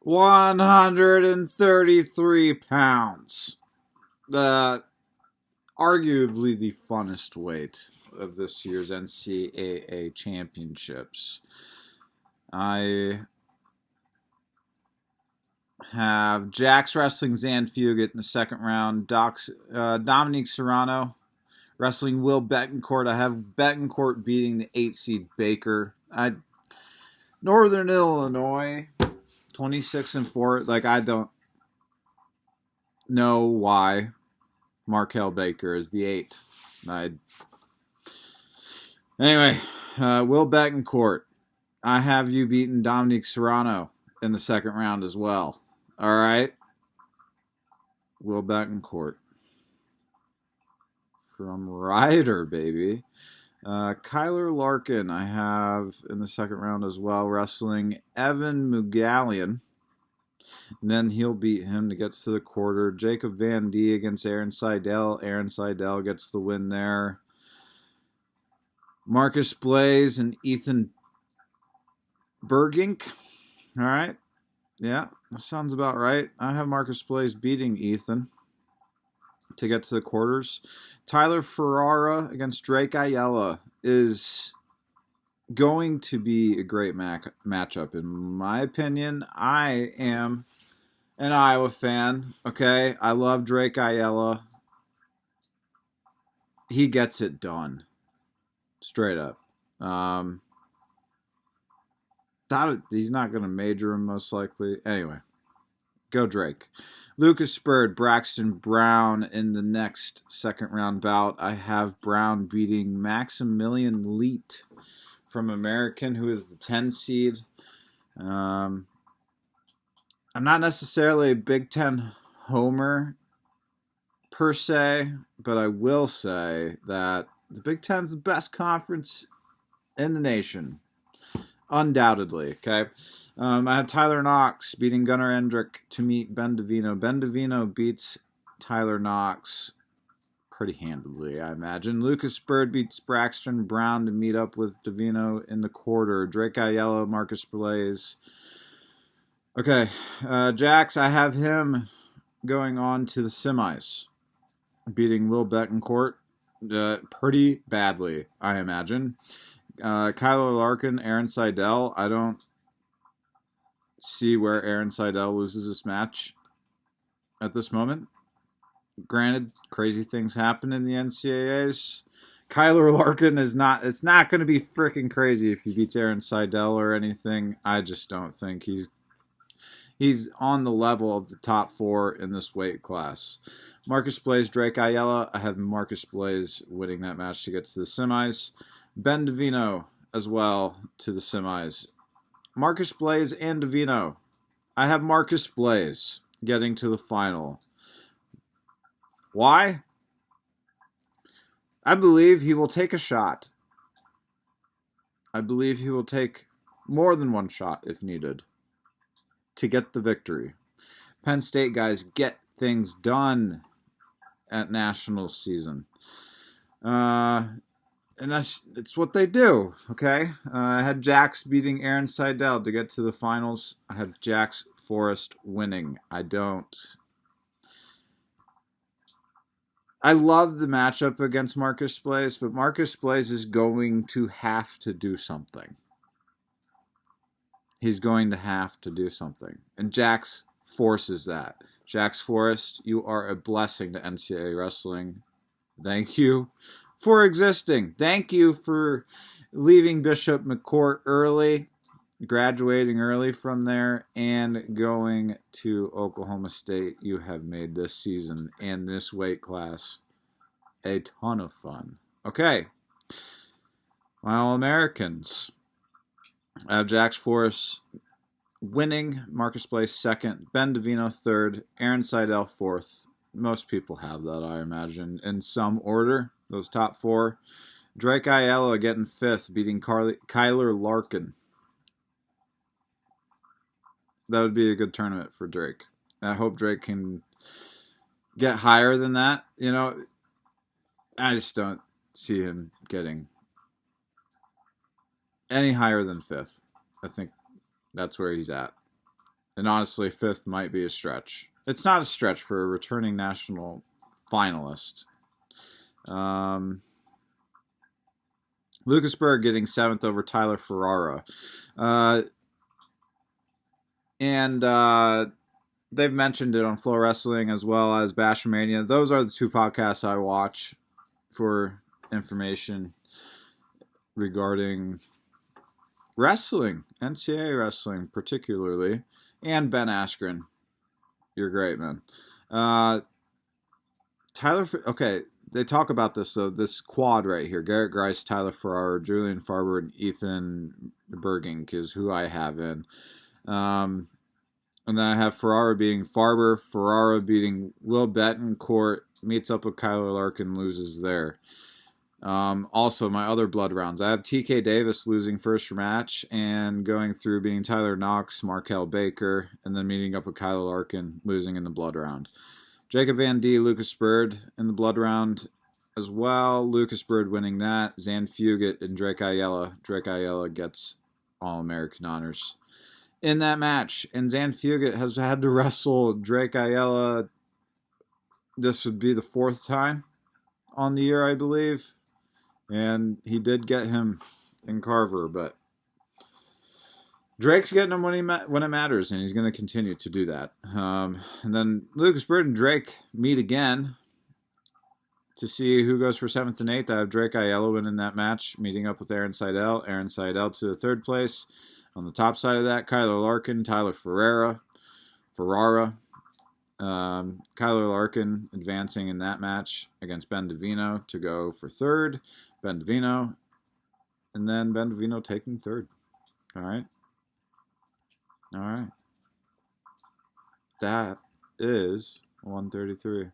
133 pounds. Arguably the funnest weight of this year's NCAA championships. I have Jax wrestling Zan Fugit in the second round. Dominique Serrano wrestling Will Betancourt. I have Betancourt beating the 8 seed Baker. Northern Illinois, 26-4. Like, I don't know why Markel Baker is the 8. Anyway, Will Betancourt. I have you beating Dominique Serrano in the second round as well. All right. Will Betancourt. From Ryder, baby. Kyler Larkin, I have in the second round as well, wrestling Evan Mugallian. And then he'll beat him to get to the quarter. Jacob Van D against Aaron Seidel. Aaron Seidel gets the win there. Marcus Blaze and Ethan Bergink. All right. Yeah, that sounds about right. I have Marcus Blaze beating Ethan to get to the quarters. Tyler Ferrara against Drake Ayala is going to be a great matchup, in my opinion. I am an Iowa fan, okay? I love Drake Ayala. He gets it done. Straight up. He's not going to major him, most likely. Anyway, go Drake. Lucas Bird, Braxton Brown in the next second round bout. I have Brown beating Maximilian Leet from American, who is the 10 seed. I'm not necessarily a Big Ten homer per se, but I will say that the Big Ten is the best conference in the nation. Undoubtedly, okay? I have Tyler Knox beating Gunnar Endrick to meet Ben DeVino. Ben DeVino beats Tyler Knox pretty handedly, I imagine. Lucas Bird beats Braxton Brown to meet up with DeVino in the quarter. Drake Ayala, Marcus Blaze. Okay, Jax, I have him going on to the semis, beating Will Betancourt pretty badly, I imagine. Kyler Larkin, Aaron Seidel. I don't see where Aaron Seidel loses this match at this moment. Granted, crazy things happen in the NCAAs. Kyler Larkin is not. It's not going to be freaking crazy if he beats Aaron Seidel or anything. I just don't think he's on the level of the top 4 in this weight class. Marcus Blaze, Drake Ayala. I have Marcus Blaze winning that match to get to the semis. Ben DeVino as well to the semis. Marcus Blaze and DeVino. I have Marcus Blaze getting to the final. Why? I believe he will take a shot. I believe he will take more than one shot if needed to get the victory. Penn State guys get things done at national season. And it's what they do, okay? I had Jax beating Aaron Seidel to get to the finals. I have Jax Forrest winning. I love the matchup against Marcus Blaze, but Marcus Blaze is going to have to do something. He's going to have to do something. And Jax forces that. Jax Forrest, you are a blessing to NCAA wrestling. Thank you for existing. Thank you for leaving Bishop McCourt early, graduating early from there, and going to Oklahoma State. You have made this season and this weight class a ton of fun. Okay. Well, Americans. I have Jax Forrest winning, Marcus Blaze second, Ben DeVino third, Aaron Seidel fourth. Most people have that, I imagine, in some order. Those top 4. Drake Ayala getting 5th, beating Kyler Larkin. That would be a good tournament for Drake. I hope Drake can get higher than that. You know, I just don't see him getting any higher than 5th. I think that's where he's at. And honestly, 5th might be a stretch. It's not a stretch for a returning national finalist. Lucas Berg getting 7th over Tyler Ferrara. And they've mentioned it on Flow Wrestling as well as Bashmania. Those are the 2 podcasts I watch for information regarding wrestling, NCAA wrestling particularly, and Ben Askren. You're great, man. Okay, they talk about this, though. This quad right here, Garrett Grice, Tyler Ferrara, Julian Farber, and Ethan Bergink is who I have in. And then I have Ferrara beating Farber, Ferrara beating Will Betancourt, meets up with Kyler Larkin, loses there. Also, my other blood rounds. I have TK Davis losing first match and going through beating Tyler Knox, Markel Baker, and then meeting up with Kyler Larkin, losing in the blood round. Jacob Van D, Lucas Bird in the blood round as well. Lucas Bird winning that. Zan Fugit and Drake Ayala. Drake Ayala gets All-American honors in that match. And Zan Fugit has had to wrestle Drake Ayala. This would be the 4th time on the year, I believe. And he did get him in Carver, but Drake's getting him when it matters, and he's going to continue to do that. And then Lucas Bird and Drake meet again to see who goes for 7th and 8th. I have Drake Ayala winning that match, meeting up with Aaron Seidel. Aaron Seidel to the 3rd place. On the top side of that, Kyler Larkin, Tyler Ferrara. Kyler Larkin advancing in that match against Ben Davino to go for 3rd. Ben Davino. And then Ben Davino taking 3rd. All right. That is 133.